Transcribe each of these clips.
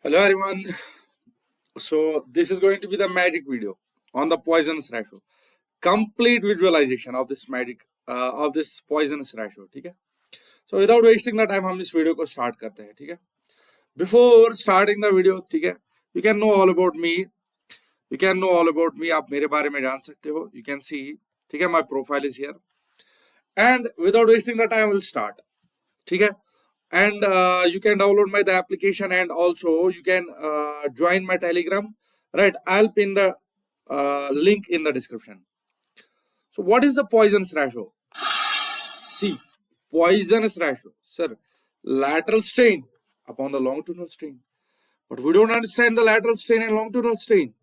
Hello everyone. So this is going to be the magic video on the poisonous ratio. Complete visualization of this magic of this poisonous ratio. ठीक है? So without wasting the time हम इस video को start करते हैं. ठीक है? Before starting the video, ठीक है? You can know all about me. You can know all about me. आप मेरे बारे में जान सकते हो. You can see. ठीक है? My profile is here. And without wasting the time, we'll start. ठीक है? And you can download my the application, and also you can join my Telegram, right? I'll pin the link in the description. So what is the Poisson's ratio? See, Poisson's ratio, sir, lateral strain upon the longitudinal strain. But we don't understand the lateral strain and longitudinal strain.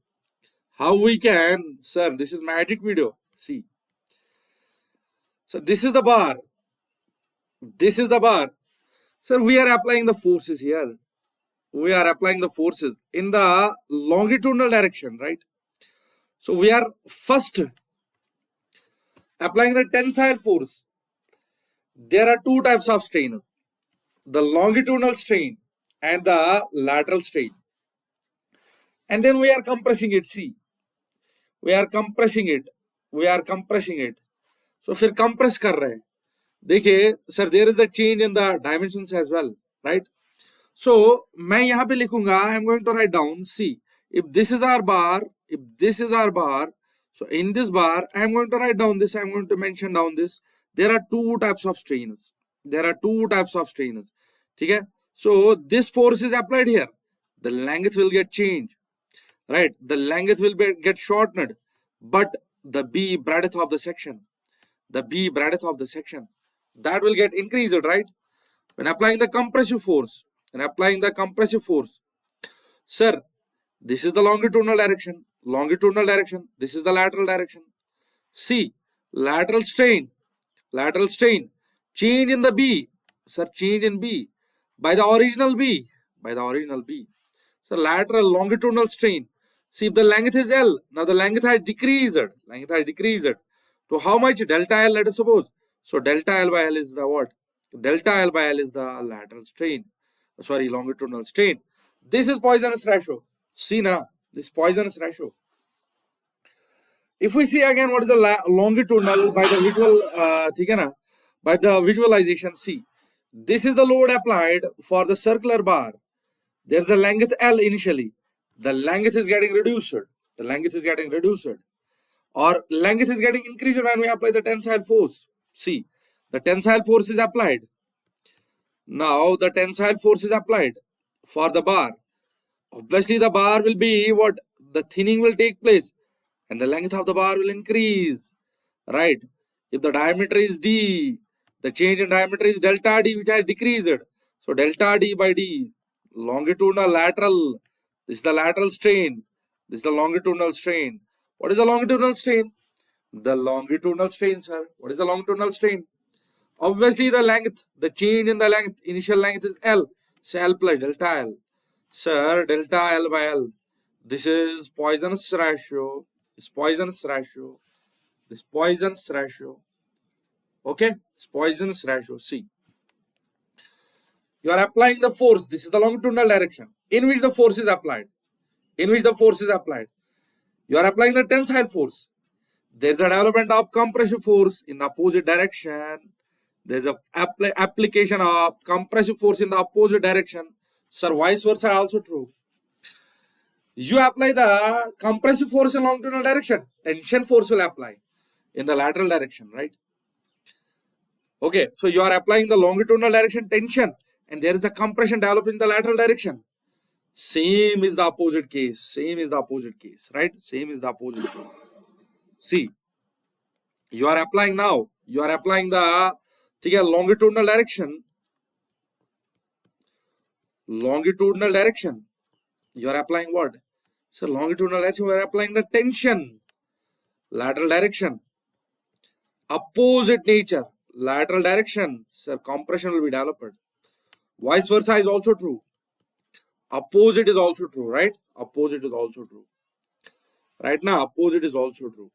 How we can, sir? This is magic video. See, so this is the bar. This is the bar. Sir, we are applying the forces here. We are applying the forces in the longitudinal direction, right? So we are first applying the tensile force. There are two types of strainers, the longitudinal strain and the lateral strain. And then we are compressing it. See, we are compressing it. We are compressing it. So फिर compress कर रहे हैं. देखिए sir, there is a change in the dimensions as well, right? So मैं यहाँ पे लिखूंगा, I am going to write down. See, if this is our bar, if this is our bar, so in this bar I am going to write down this. I am going to mention down this. There are two types of strains. There are two types of strains. ठीक है? So this force is applied here. The length will get changed, right? The length will get shortened, but the B breadth of the section, that will get increased, right? When applying the compressive force, sir, this is the longitudinal direction, this is the lateral direction. See, lateral strain, change in the B, sir, change in B by the original B, So lateral longitudinal strain. See, if the length is L, now the length has decreased. To how much? Delta L, let us suppose. So delta L by L is the what? Delta L by L is the lateral strain. Sorry, longitudinal strain. This is Poisson's ratio. See now, this Poisson's ratio. If we see again what is the longitudinal by the visual, by the visualization, see, this is the load applied for the circular bar. There's a length L initially. The length is getting reduced. Or length is getting increased when we apply the tensile force. See, the tensile force is applied. Now the tensile force is applied for the bar. Obviously the bar will be what? The thinning will take place and the length of the bar will increase, right? If the diameter is D, the change in diameter is delta D, which has decreased. So delta D by D, longitudinal, lateral. This is the lateral strain. This is the longitudinal strain. What is the longitudinal strain? The longitudinal strain, sir. What is the longitudinal strain? Obviously the length, the change in the length, initial length is L. So L plus delta L. Sir, delta L by L. This is Poisson's ratio. This Poisson's ratio. Okay? It's Poisson's ratio. See. You are applying the force. This is the longitudinal direction in which the force is applied. You are applying the tensile force. There's a development of compressive force in the opposite direction. There's a application of compressive force in the opposite direction. Sir, vice versa also true. You apply the compressive force in longitudinal direction. Tension force will apply in the lateral direction, right? Okay, so you are applying the longitudinal direction tension and there is a compression developed in the lateral direction. Same is the opposite case, right? See, you are applying the longitudinal direction. You are applying what? So longitudinal direction, we are applying the tension. Lateral direction. Opposite nature. Lateral direction. Sir, compression will be developed. Vice versa is also true. Opposite is also true, right? Right now, opposite is also true.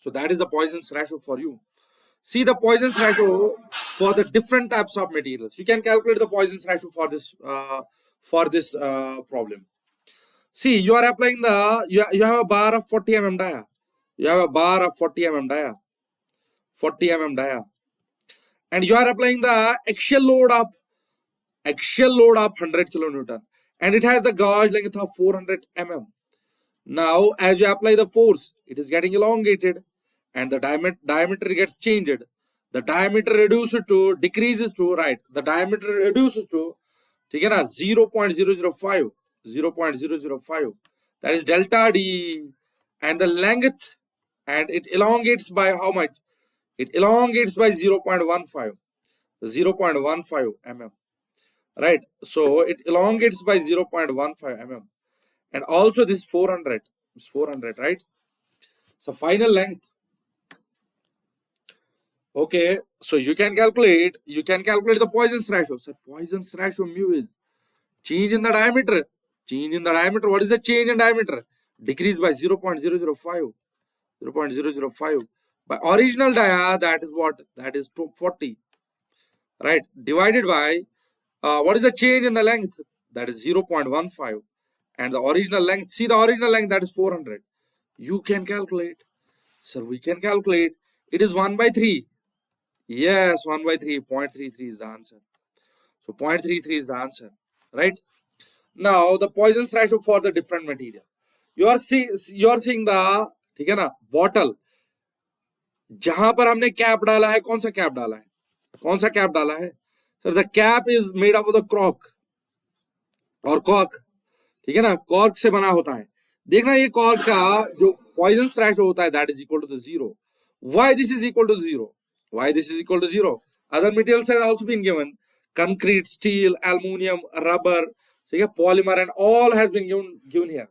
So that is the Poisson's ratio for you. See the Poisson's ratio for the different types of materials. You can calculate the Poisson's ratio for this for this problem. See, you are applying the, you have a bar of 40 mm dia. You have a bar of 40 mm dia. 40 mm dia. And you are applying the axial load of 100 kilonewton. And it has the gauge length of 400 mm. Now, as you apply the force, it is getting elongated and the diameter gets changed. The diameter decreases to, right? The diameter reduces to, 0.005. 0.005. That is delta D. And the length, and it elongates by how much? It elongates by 0.15. 0.15 mm. Right? So, it elongates by 0.15 mm. And also this 400. It's 400, right? So, final length. Okay, so you can calculate the Poisson's ratio. So Poisson's ratio mu is change in the diameter. Change in the diameter. What is the change in diameter? Decrease by 0.005. 0.005. By original dia, that is what? That is 240. Right? Divided by what is the change in the length? That is 0.15. And the original length, see the original length, that is 400. You can calculate. So we can calculate. It is 1 by 3. Yes, 1 by 3, 0.33 is the answer. So 0.33 is the answer, right? Now the Poisson's ratio for the different material. You are seeing the, ठीक है ना, bottle. जहां पर हमने cap डाला है, कौन सा cap डाला है? कौन सा cap डाला है? So the cap is made up of the cork और cork, ठीक है ना, cork से बना होता है. देखना ये cork का जो Poisson's ratio होता है, that is equal to the 0. Why this is equal to 0? Why this is equal to 0? Other materials have also been given. Concrete, steel, aluminium, rubber, polymer, and all has been given here.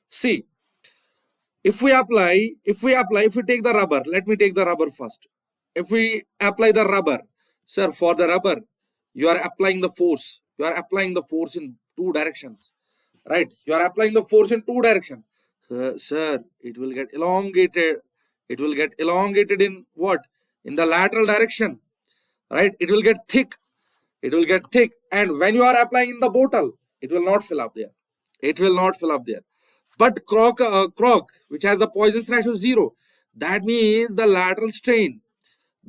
See, if we take the rubber, let me take the rubber first. If we apply the rubber, sir, for the rubber, you are applying the force. You are applying the force in two directions. Right? You are applying the force in two directions. Sir, it will get elongated. It will get elongated in what? In the lateral direction, right? It will get thick. It will get thick. And when you are applying in the bottle, it will not fill up there. It will not fill up there. But cork, which has the Poisson's ratio 0, that means the lateral strain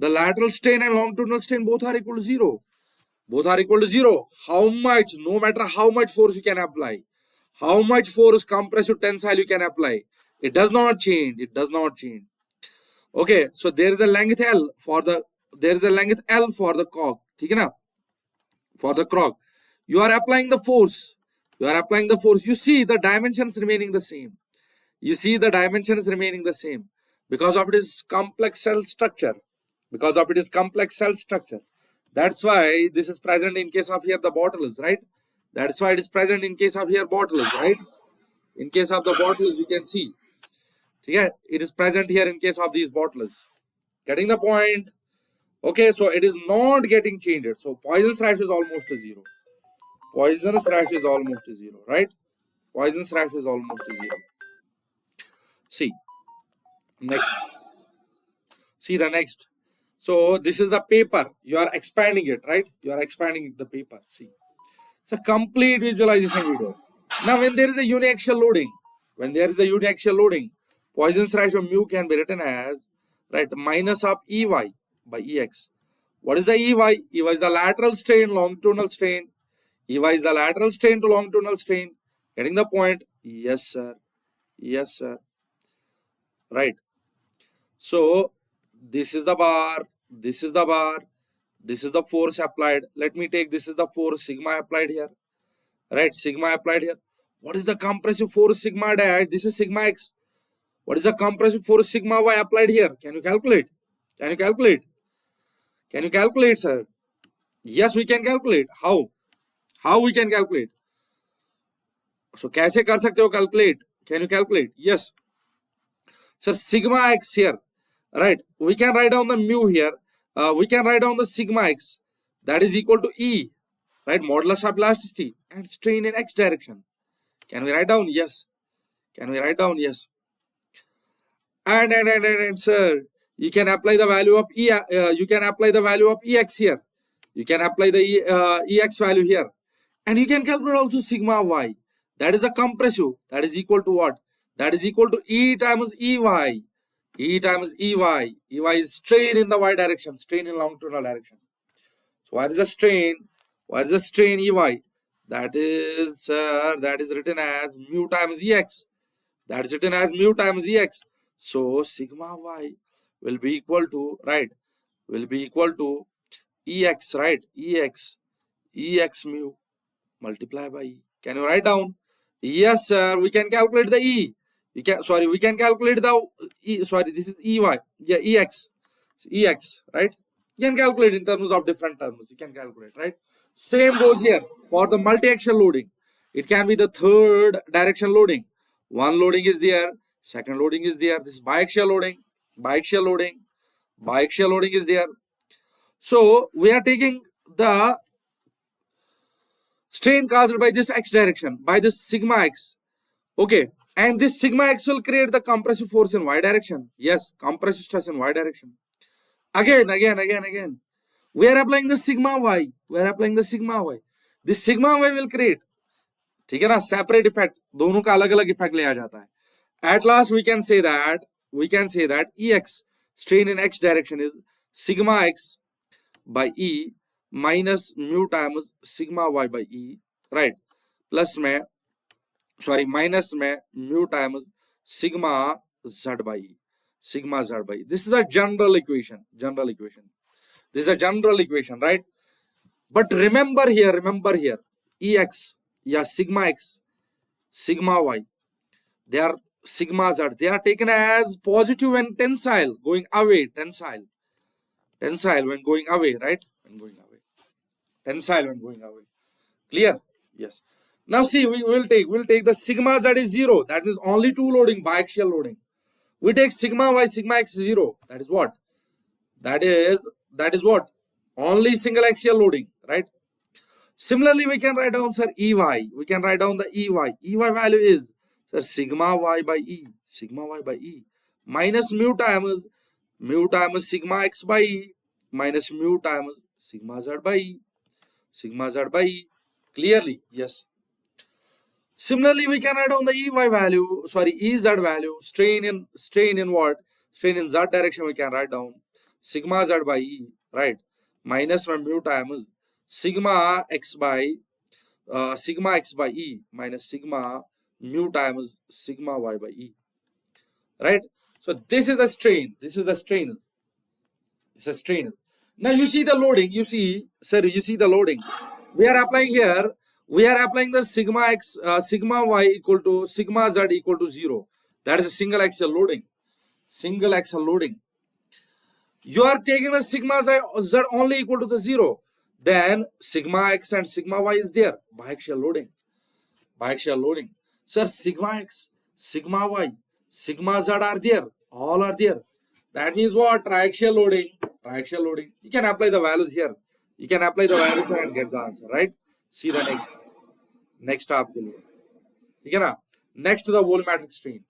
and longitudinal strain both are equal to 0. Both are equal to 0. How much? No matter how much force you can apply, how much force compressive tensile you can apply, it does not change. It does not change. Okay, so there is a length L for the cork, ठीक है ना? For the cork, you are applying the force. You see the dimensions remaining the same. Because of its complex cell structure. That's why this is present in case of here the bottles, right? That's why it is present in case of here bottles, right? In case of the bottles, you can see. Yeah, it is present here in case of these bottles. Getting the point? Okay, so it is not getting changed. So Poisson's ratio is almost to 0. Poisson's ratio is almost to 0, right? Poisson's ratio is almost to 0. See, next. See the next. So this is the paper. You are expanding it, right? You are expanding the paper. See. It's a complete visualization video. Now when there is a uniaxial loading, Poisson's ratio mu can be written as, right, minus of Ey by Ex. What is the Ey? Ey is the lateral strain, longitudinal strain. Ey is the lateral strain to longitudinal strain. Getting the point? Yes, sir. Yes, sir. Right. So, this is the bar. This is the bar. This is the force applied. Let me take this is the force sigma applied here. Right, sigma applied here. What is the compressive force sigma dash? This is sigma x. What is the compressive force sigma y applied here? Can you calculate? Can you calculate? Can you calculate, sir? Yes, we can calculate. How? How we can calculate? So, कैसे कर सकते हो calculate? Can you calculate? Yes. Sir, sigma x here. Right. We can write down the mu here. We can write down the sigma x. That is equal to E. Right. Modulus of elasticity and strain in x direction. Can we write down? Yes. Can we write down? Yes. And sir, you can apply the value of E. You can apply the value of Ex here. You can apply the Ex value here. And you can calculate also sigma y. That is a compressive. That is equal to what? That is equal to E times Ey. E times Ey. Ey is strain in the y direction, strain in longitudinal direction. So where is the strain? Where is the strain Ey? That is written as mu times Ex. That is written as mu times Ex. So sigma y will be equal to, right? Will be equal to Ex, right? Ex mu multiply by E. Can you write down? Yes, sir. We can calculate the E. We can calculate the E. Sorry, this is EY. Yeah, Ex, right? You can calculate in terms of different terms. You can calculate, right? Same goes here for the multi-axial loading. It can be the third direction loading. One loading is there, second loading is there. This is biaxial loading, biaxial loading, biaxial loading is there. So we are taking the strain caused by this x direction, by this sigma x. Okay, and this sigma x will create the compressive force in y direction. Yes, compressive stress in y direction. Again. We are applying the sigma y. We are applying the sigma y. This sigma y will create, ठीक है ना, separate effect. दोनों का अलग अलग effect लिया जाता है. At last we can say that Ex, strain in x direction, is sigma x by E minus mu times sigma y by E, right? Minus में mu times sigma z by E. Sigma z by E. This is a general equation. This is a general equation, right? But remember here, Ex, yeah, sigma x, sigma y, they are sigma z, they are taken as positive and tensile, going away, tensile when going away, right? Tensile when going away. Clear? Yes. Now see, we'll take the sigma z is 0. That means only two loading, biaxial loading. We take sigma y, sigma x 0. That is what? That is what? Only single axial loading, right? Similarly, we can write down, sir, Ey. We can write down the Ey. Ey value is, sir, sigma y by E. Minus mu times sigma x by E minus mu times sigma z by E. Clearly, yes. Similarly, we can write down the Ez value, strain in what? Strain in z direction, we can write down sigma z by E, right? Minus mu times sigma x by E minus sigma mu times sigma y by E, right? So this is a strain. Now you see the loading. You see the loading. We are applying here. We are applying the sigma x, sigma y equal to sigma z equal to 0. That is a single axial loading. You are taking the sigma z only equal to the 0. Then sigma x and sigma y is there. Biaxial loading. Sir, sigma x, sigma y, sigma z are there. All are there. That means what? Triaxial loading. You can apply the values here. And get the answer, right? See the next आपके लिए, ठीक है ना? Next to the volumetric strain.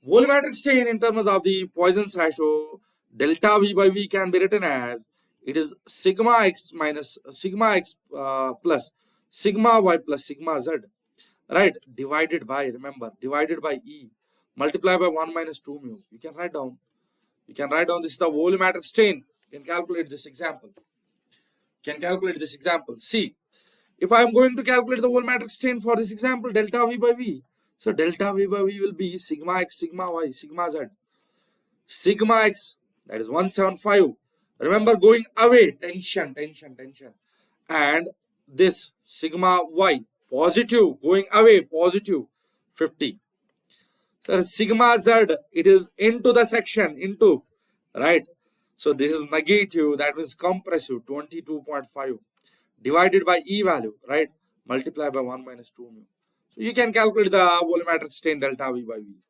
Volumetric strain in terms of the Poisson's ratio, delta V by V can be written as, it is sigma x plus sigma y plus sigma z, right? Divided by E, multiply by 1 minus 2 mu. You can write down this is the volumetric strain. You can calculate this example. See, if I am going to calculate the volumetric strain for this example, delta V by V. So delta V by V will be sigma x, sigma y, sigma z. Sigma x, that is 175. Remember, going away, tension. And this sigma y, positive, going away, positive, 50. So sigma z, it is into the section, right? So this is negative, that means compressive, 22.5. Divided by E value, right? Multiply by 1 minus 2 mu. So you can calculate the volumetric strain delta V by V,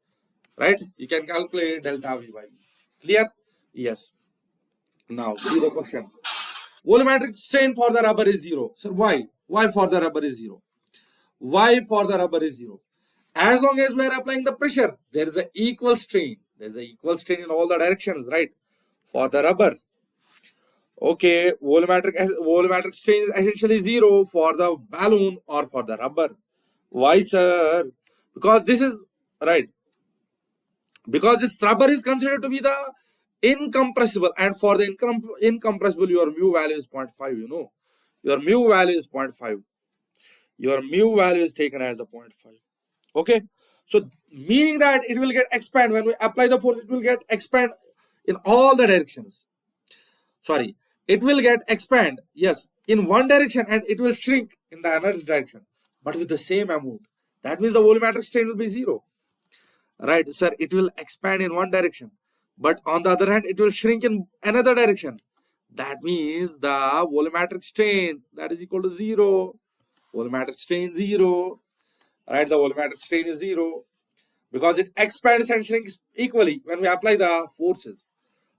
right? You can calculate delta V by V. Clear? Yes. Now see the question. Volumetric strain for the rubber is 0. So why? Why for the rubber is 0? As long as we are applying the pressure, there is an equal strain. There is an equal strain in all the directions, right? For the rubber. Okay, volumetric strain is essentially zero for the balloon or for the rubber. Why, sir? Because this is right. Because this rubber is considered to be the incompressible, and for the incompressible, your mu value is 0.5. You know, your mu value is 0.5. Your mu value is taken as a 0.5. Okay, so meaning that it will get expand when we apply the force. It will get expand in all the directions. Sorry, it will get expand, yes, in one direction, and it will shrink in the another direction, but with the same amount. That means the volumetric strain will be zero, right, sir? It will expand in one direction, but on the other hand, it will shrink in another direction. That means the volumetric strain, that is equal to zero. Volumetric strain zero, right? The volumetric strain is zero because it expands and shrinks equally when we apply the forces.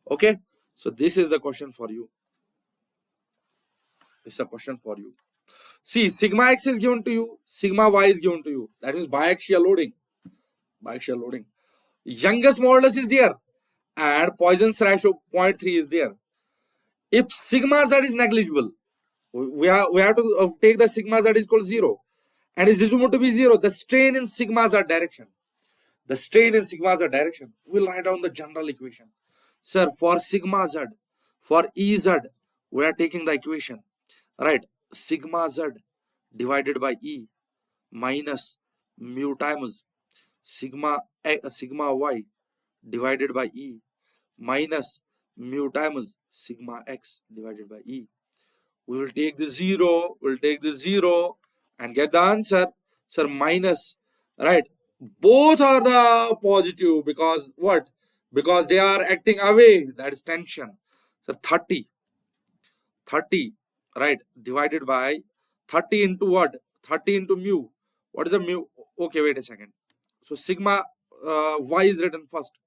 Okay, so this is the question for you. This is a question for you. See, sigma x is given to you, sigma y is given to you. That is biaxial loading. Biaxial loading. Youngest modulus is there, and Poisson's ratio 0.3 is there. If sigma z is negligible, we have to take the sigma z is equal to 0, and is assumed to be 0. The strain in sigma z direction. The strain in sigma z direction. We'll write down the general equation. Sir, for sigma z, for Ez, we are taking the equation, right? Sigma z divided by E minus mu times sigma y divided by E minus mu times sigma x divided by E. We will take the 0, we'll take the 0 and get the answer. Sir, minus, right? Both are the positive because what? Because they are acting away, that is tension. So 30, right, divided by 30 into what? 30 into mu. What is the mu? Okay, wait a second. So sigma y is written first.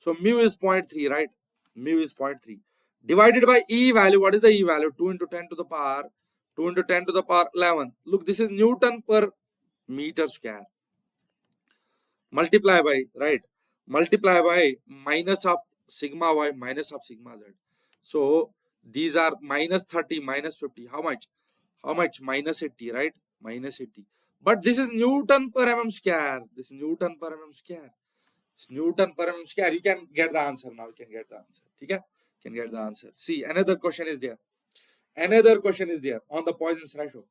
So mu is 0.3, right? Mu is 0.3. Divided by E value. What is the E value? 2 into 10 to the power 2 into 10 to the power 11. Look, this is Newton per meter square. Multiply by, right? Multiply by minus of sigma y minus of sigma z. So these are minus 30 minus 50. How much? How much? Minus 80, right? Minus 80. But this is Newton per mm square. This is Newton per mm square. It's Newton per mm square. You can get the answer now. You can get the answer. Okay? You can get the answer. See, another question is there. Another question is there on the Poisson's ratio.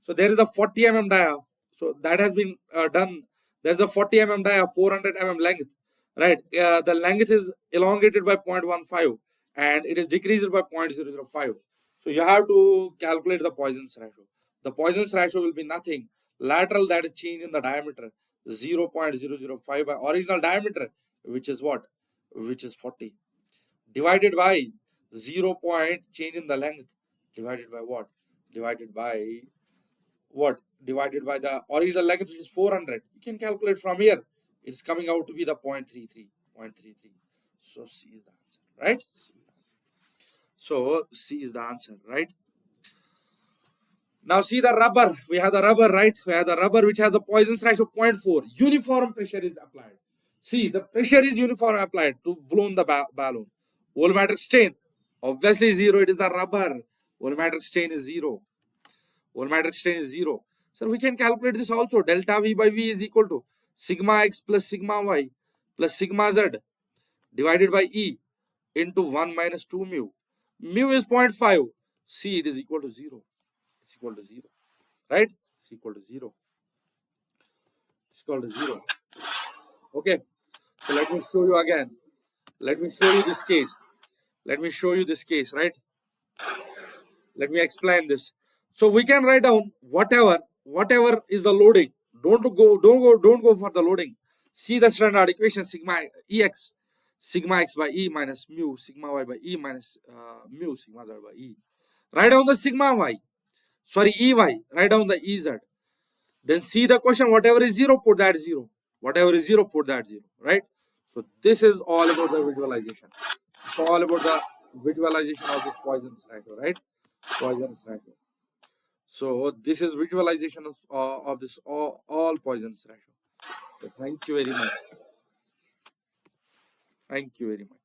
So there is a 40 mm dia. So that has been done. There's a 40 mm dia, 400 mm length, right? The length is elongated by 0.15 and it is decreased by 0.005. So you have to calculate the Poisson's ratio. The Poisson's ratio will be nothing. Lateral, that is change in the diameter, 0.005 by original diameter, which is what? Which is 40. Divided by 0 point change in the length, divided by what? Divided by what? Divided by the original length, which is 400. You can calculate from here. It's coming out to be the 0.33. 0.33. So C is the answer, right? C is the answer. So C is the answer, right? Now see the rubber. We have the rubber, right? We have the rubber which has a Poisson's ratio 0.4. Uniform pressure is applied. See, the pressure is uniform applied to balloon the balloon. Volumetric strain, obviously 0. It is the rubber. Volumetric strain is 0. Volumetric strain is 0. So we can calculate this also. Delta V by V is equal to sigma x plus sigma y plus sigma z divided by E into 1 minus 2 mu. Mu is 0.5. C, it is equal to 0. It's equal to 0. Right? It's equal to 0. It's equal to 0. Okay. So let me show you again. Let me show you this case. Let me show you this case, right? Let me explain this. So we can write down whatever is the loading. Don't go for the loading. See the standard equation sigma ex, sigma x by E minus mu, sigma y by E minus mu, sigma z by E. Write down the sigma y. Sorry, Ey. Write down the Ez. Then see the question. Whatever is 0, put that 0. Whatever is 0, put that 0. Right? So this is all about the visualization. It's all about the visualization of this Poisson's ratio, right? Poisson's ratio. So this is visualization of this all Poisson's ratio. So thank you very much. Thank you very much.